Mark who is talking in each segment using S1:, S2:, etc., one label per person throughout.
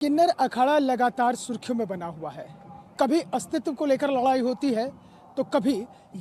S1: किन्नर अखाड़ा लगातार सुर्खियों में बना हुआ है। कभी अस्तित्व को लेकर लड़ाई होती है तो कभी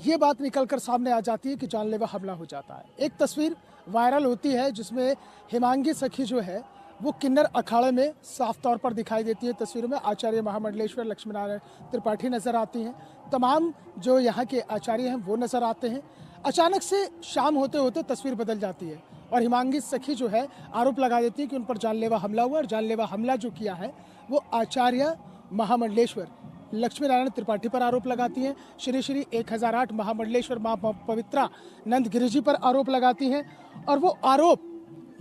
S1: ये बात निकलकर सामने आ जाती है कि जानलेवा हमला हो जाता है। एक तस्वीर वायरल होती है जिसमें हिमांगी सखी जो है वो किन्नर अखाड़े में साफ तौर पर दिखाई देती है। तस्वीरों में आचार्य महामंडलेश्वर लक्ष्मीनारायण त्रिपाठी नजर आती हैं। तमाम जो यहाँ के आचार्य हैं वो नजर आते हैं। अचानक से शाम होते होते तस्वीर बदल जाती है और हिमांगी सखी जो है आरोप लगा देती है कि उन पर जानलेवा हमला हुआ और जानलेवा हमला जो किया है वो आचार्य महामंडलेश्वर लक्ष्मीनारायण त्रिपाठी पर आरोप लगाती हैं। श्री श्री 1008 महामंडलेश्वर माँ पवित्रा नंद गिरि जी पर आरोप लगाती हैं और वो आरोप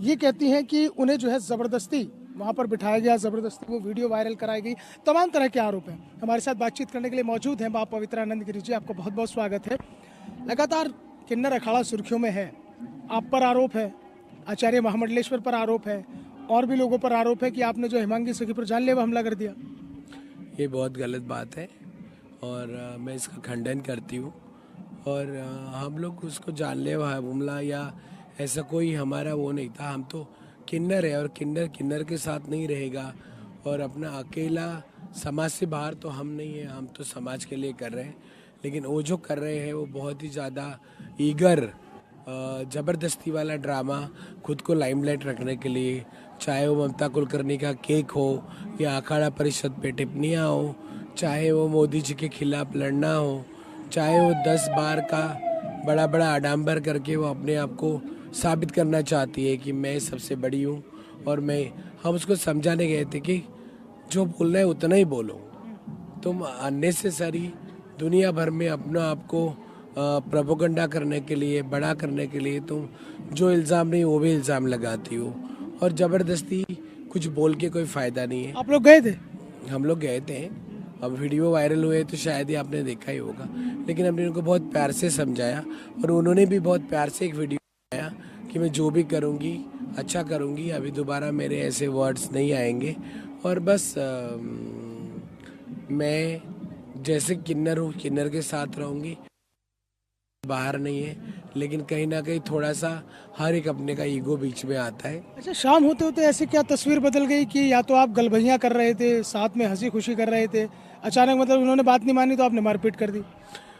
S1: ये कहती हैं कि उन्हें जो है ज़बरदस्ती वहाँ पर बिठाया गया, ज़बरदस्ती वो वीडियो वायरल कराई गई। तमाम तरह के आरोप हैं। हमारे साथ बातचीत करने के लिए मौजूद हैं माँ पवित्रा नंद गिरि जी। आपको बहुत बहुत स्वागत है। लगातार किन्नर अखाड़ा सुर्खियों में है, आप पर आरोप है, आचार्य महामंडलेश्वर पर आरोप है, और भी लोगों पर आरोप है कि आपने जो हिमांगी सखी पर जानलेवा हमला कर दिया।
S2: ये बहुत गलत बात है और मैं इसका खंडन करती हूँ। और हम लोग उसको जानलेवा हमला या ऐसा कोई हमारा वो नहीं था। हम तो किन्नर है और किन्नर किन्नर के साथ नहीं रहेगा। और अपना अकेला समाज से बाहर तो हम नहीं है, हम तो समाज के लिए कर रहे हैं। लेकिन वो जो कर रहे हैं वो बहुत ही ज़्यादा ईगर ज़बरदस्ती वाला ड्रामा खुद को लाइमलाइट रखने के लिए, चाहे वो ममता कुलकर्णी का केक हो या अखाड़ा परिषद पे टिप्पणियाँ हो, चाहे वो मोदी जी के खिलाफ लड़ना हो, चाहे वो 10 बार का बड़ा बड़ा आडंबर करके वो अपने आप को साबित करना चाहती है कि मैं सबसे बड़ी हूँ। और हम उसको समझाने गए थे कि जो बोलना है उतना ही बोलो। तुम अननेसेसरी दुनिया भर में अपना आपको प्रोपेगेंडा करने के लिए, बड़ा करने के लिए तुम जो इल्ज़ाम नहीं वो भी इल्ज़ाम लगाती हो और ज़बरदस्ती कुछ बोल के कोई फ़ायदा नहीं है।
S1: आप लोग गए थे?
S2: हम लोग गए थे। अब वीडियो वायरल हुए तो शायद ही आपने देखा ही होगा, लेकिन हमने उनको बहुत प्यार से समझाया और उन्होंने भी बहुत प्यार से एक वीडियो बनाया कि मैं जो भी करूँगी अच्छा करूँगी, अभी दोबारा मेरे ऐसे वर्ड्स नहीं आएंगे। और बस मैं जैसे किन्नर हूँ किन्नर के साथ रहूँगी, बाहर नहीं है। लेकिन कहीं ना कहीं थोड़ा सा हर एक अपने का ईगो बीच में आता है।
S1: अच्छा, शाम होते होते ऐसे क्या तस्वीर बदल गई कि या तो आप गलभैया कर रहे थे, साथ में हंसी खुशी कर रहे थे, अचानक मतलब उन्होंने बात नहीं मानी तो आपने मारपीट कर दी?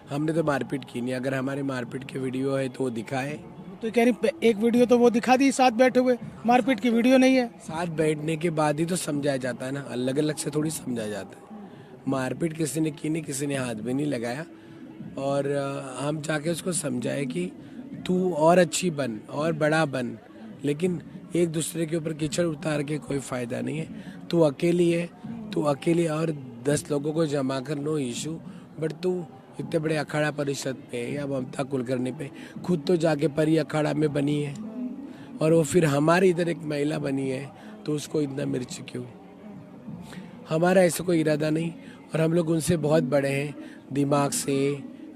S2: हमने तो मारपीट की नहीं। अगर हमारे मारपीट की वीडियो है तो वो दिखाए।
S1: तो कह रही एक वीडियो तो वो दिखा दी साथ बैठे हुए, मारपीट की वीडियो नहीं है।
S2: साथ बैठने के बाद ही तो समझाया जाता है ना, अलग अलग से थोड़ी समझाया जाता है। मारपीट किसी ने की नहीं, किसी ने हाथ भी नहीं लगाया। और हम जाके उसको समझाए कि तू और अच्छी बन और बड़ा बन, लेकिन एक दूसरे के ऊपर कीचड़ उतार के कोई फ़ायदा नहीं है। तू अकेली है, तू अकेली और 10 लोगों को जमा कर नो इशू, बट तू इतने बड़े अखाड़ा परिषद पे या ममता कुलकर्णी पे खुद तो जाके परी अखाड़ा में बनी है और वो फिर हमारी इधर एक महिला बनी है, तो उसको इतना मिर्च क्यों? हमारा ऐसा कोई इरादा नहीं और हम लोग उनसे बहुत बड़े हैं दिमाग से।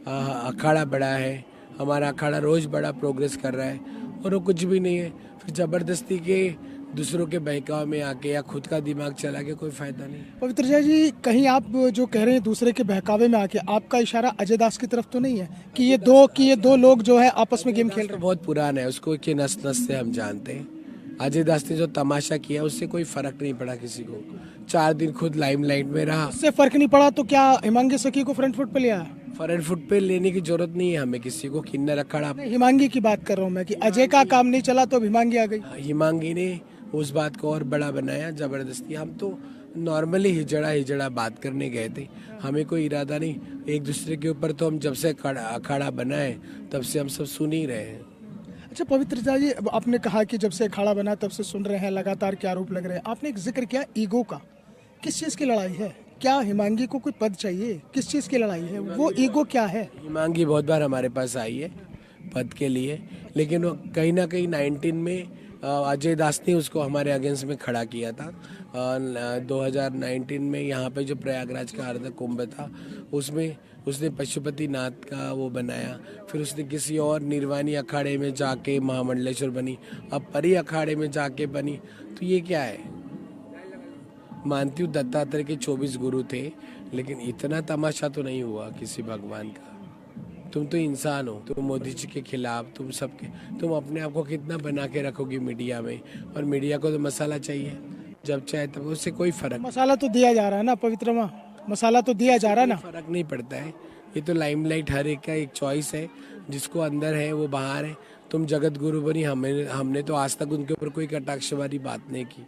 S2: अखाड़ा बड़ा है, हमारा अखाड़ा रोज़ बड़ा प्रोग्रेस कर रहा है और वो कुछ भी नहीं है। फिर ज़बरदस्ती के दूसरों के बहकाव में आके या खुद का दिमाग चला के कोई फ़ायदा नहीं।
S1: पवित्र जी, कहीं आप जो कह रहे हैं दूसरे के बहकावे में आके, आपका इशारा अजय दास की तरफ तो नहीं है कि ये दो लोग जो है आपस में गेम खेल रहे हैं?
S2: बहुत पुराना है, उसको के नस नस से हम जानते हैं। अजय दास ने जो तमाशा किया उससे कोई फर्क नहीं पड़ा किसी को। 4 दिन खुद लाइमलाइट में रहा,
S1: उससे फर्क नहीं पड़ा तो क्या हिमांगी सखी को फ्रंट फुट पे लिया?
S2: फ्रंट फुट पे लेने की जरूरत नहीं है हमें किसी को। किन्नर अखाड़ा,
S1: हिमांगी की बात कर रहा हूँ मैं कि अजय का काम नहीं चला तो हिमांगी आ गई।
S2: हिमांगी ने उस बात को और बड़ा बनाया ज़बरदस्ती। हम तो नॉर्मली हिजड़ा बात करने गए थे, हमें कोई इरादा नहीं। एक दूसरे के ऊपर तो हम जब से अखाड़ा बनाए तब से हम सब सुन ही रहे हैं।
S1: अच्छा पवित्रता जी, अब आपने कहा कि जब से अखाड़ा बना तब से सुन रहे हैं, लगातार के आरोप लग रहे हैं। आपने एक जिक्र किया ईगो का, किस चीज़ की लड़ाई है? क्या हिमांगी को कोई पद चाहिए? किस चीज़ की लड़ाई है? वो ईगो क्या है?
S2: हिमांगी बहुत बार हमारे पास आई है पद के लिए, लेकिन वो कहीं ना कहीं 19 में अजय दास ने उसको हमारे अगेंस्ट में खड़ा किया था। 2019 में यहाँ पे जो प्रयागराज का अर्ध कुंभ था उसमें उसने पशुपतिनाथ का वो बनाया। फिर उसने किसी और निर्वाणी अखाड़े में जाके महामंडलेश्वर बनी, अब परी अखाड़े में जाके बनी। तो ये क्या है? मानती हूँ दत्तात्रेय के 24 गुरु थे, लेकिन इतना तमाशा तो नहीं हुआ किसी भगवान का। तुम तो इंसान हो, तुम मोदी जी के खिलाफ, तुम अपने आप को कितना बना के रखोगी मीडिया में, और मीडिया को तो मसाला चाहिए। जब चाहे तब, उससे कोई फर्क
S1: मसाला तो दिया जा रहा है ना पवित्र माँ, मसाला तो दिया जा रहा है ना।
S2: फर्क नहीं पड़ता है। ये तो लाइमलाइट हर एक का एक चॉइस है, जिसको अंदर है वो बाहर है। तुम जगत गुरु बनी, हमने तो आज तक उनके ऊपर कोई कटाक्ष वाली बात नहीं की।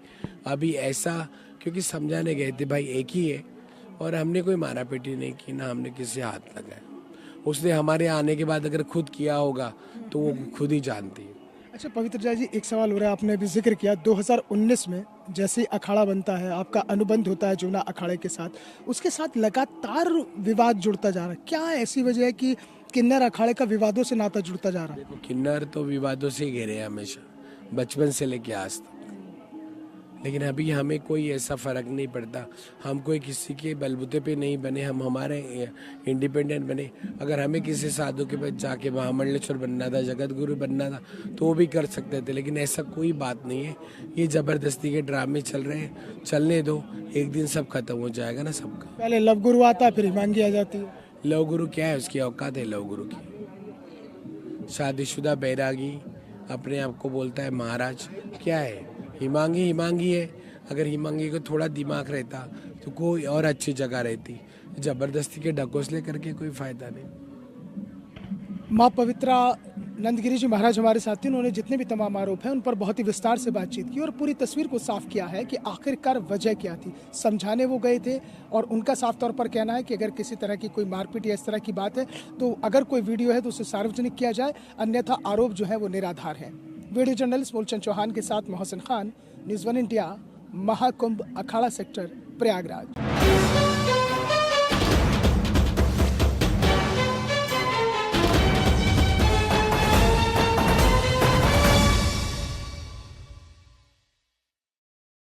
S2: अभी ऐसा क्योंकि समझाने गए थे भाई एक ही है, और हमने कोई मारा पीटी नहीं की, ना हमने किसी हाथ लगाया। उसने हमारे आने के बाद अगर खुद किया होगा तो वो खुद ही जानती है।
S1: अच्छा पवित्र जी, एक सवाल हो रहा है, आपने अभी जिक्र किया 2019 में जैसे ही अखाड़ा बनता है, आपका अनुबंध होता है जमुना अखाड़े के साथ, उसके साथ लगातार विवाद जुड़ता जा रहा है। क्या ऐसी वजह है कि किन्नर अखाड़े का विवादों से नाता जुड़ता जा रहा है?
S2: देखो, किन्नर तो विवादों से ही घिरे हैं हमेशा, बचपन से लेके आज तक। लेकिन अभी हमें कोई ऐसा फर्क नहीं पड़ता। हम कोई किसी के बलबूते पे नहीं बने, हम हमारे इंडिपेंडेंट बने। अगर हमें किसी साधु के पास जाके महामंडलेश्वर बनना था, जगत गुरु बनना था, तो वो भी कर सकते थे। लेकिन ऐसा कोई बात नहीं है। ये जबरदस्ती के ड्रामे चल रहे हैं, चलने दो, एक दिन सब खत्म हो जाएगा ना सबका।
S1: पहले लव गुरु आता है, फिर हिमांगी आ जाती है।
S2: लव गुरु क्या है? उसकी औकात है लव गुरु की? शादीशुदा बैरागी अपने आप को बोलता है महाराज, क्या है? हिमांगी हिमांगी है। अगर हिमांगी को थोड़ा दिमाग रहता तो कोई और अच्छी जगह रहती। जबरदस्ती के ढकोसले करके कोई फायदा नहीं।
S1: माँ पवित्रा नंदगिरी जी महाराज हमारे साथ थे। उन्होंने जितने भी तमाम आरोप हैं उन पर बहुत ही विस्तार से बातचीत की और पूरी तस्वीर को साफ किया है कि आखिरकार वजह क्या थी। समझाने वो गए थे और उनका साफ तौर पर कहना है कि अगर किसी तरह की कोई मारपीट या इस तरह की बात है तो अगर कोई वीडियो है तो उसे सार्वजनिक किया जाए, अन्यथा आरोप जो है वो निराधार है। वीडियो जर्नलिस्ट मूलचंद चौहान के साथ मोहसिन खान, न्यूज़ 1 इंडिया, महाकुंभ अखाड़ा सेक्टर, प्रयागराज।